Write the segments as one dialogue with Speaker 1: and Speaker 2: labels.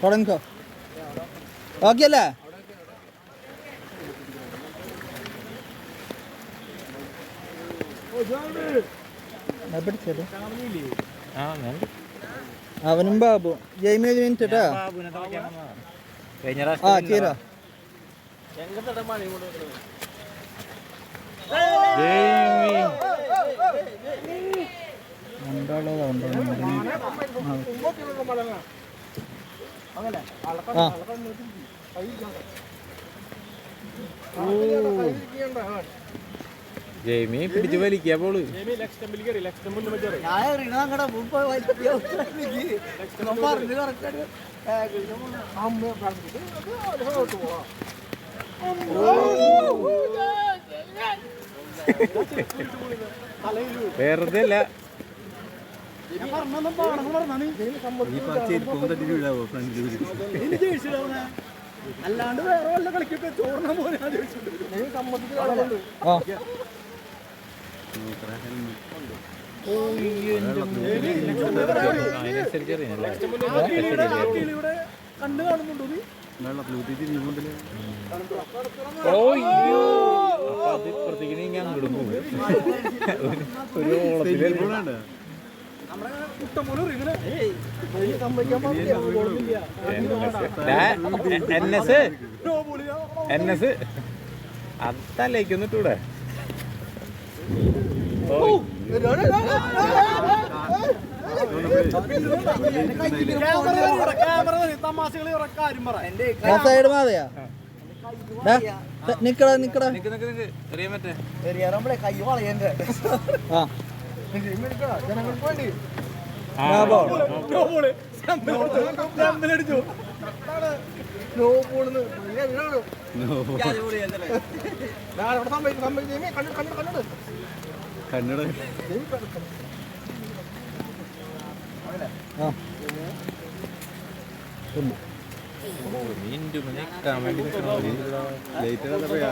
Speaker 1: തുടങ്ങിക്കോ. ഓക്കെ അല്ലേ? അവനും ബാബു ജൈമി 1 മിനിറ്റ് കേട്ടോ. ആ ചേരാ
Speaker 2: ജെയ്മി പിടിച്ച് വലിക്കാ പോള്. വെറുതെ അല്ല
Speaker 3: അല്ലാണ്ട് വേറെ വല്ല കളിക്കൊക്കെ ചോറിന പോലെ കണ്ണ് കാണുന്നുണ്ടോ നീ?
Speaker 2: അതല്ലേക്കൊന്നിട്ടൂടെ
Speaker 1: സൈഡ് മാതയാ നിക്കടാ നിക്കടാ.
Speaker 3: കൈ വളയണ്ടേ? ജനങ്ങൾക്ക് വേണ്ടി
Speaker 2: കന്നഡ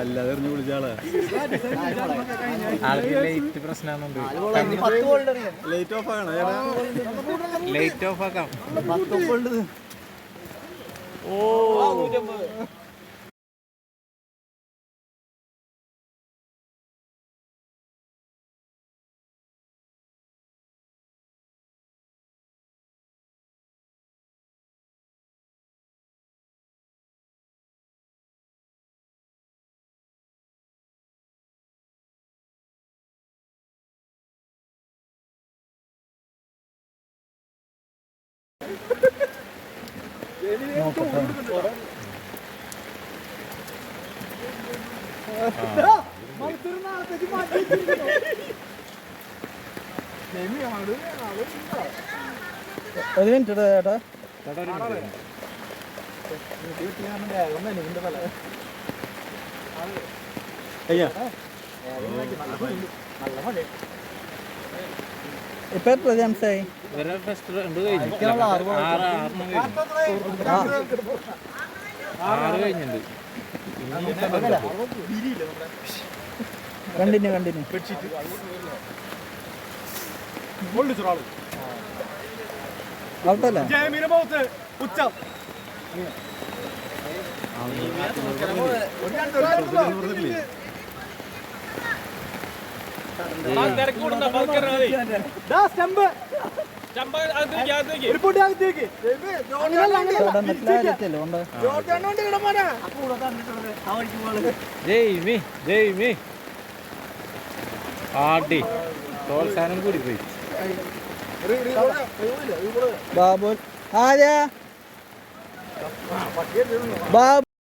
Speaker 2: അല്ലാതെ വിളിച്ചാളെ ലൈറ്റ് പ്രശ്നമുണ്ട്. ലൈറ്റ് ഓഫ് ആക്കണം. ലൈറ്റ് ഓഫ് ആക്കാം. ഓ
Speaker 1: ഒരു മിനിറ്റ് ചേട്ടാ. ഇപ്പൊ എത്ര ജംസായി? Continue continue. ഔട്ടല്ല
Speaker 2: ജെയ്മി ജെയ്മി ആടി പ്രോത്സാഹനം കൂടി പോയി.
Speaker 1: ബാബു ആരാ? ബാബു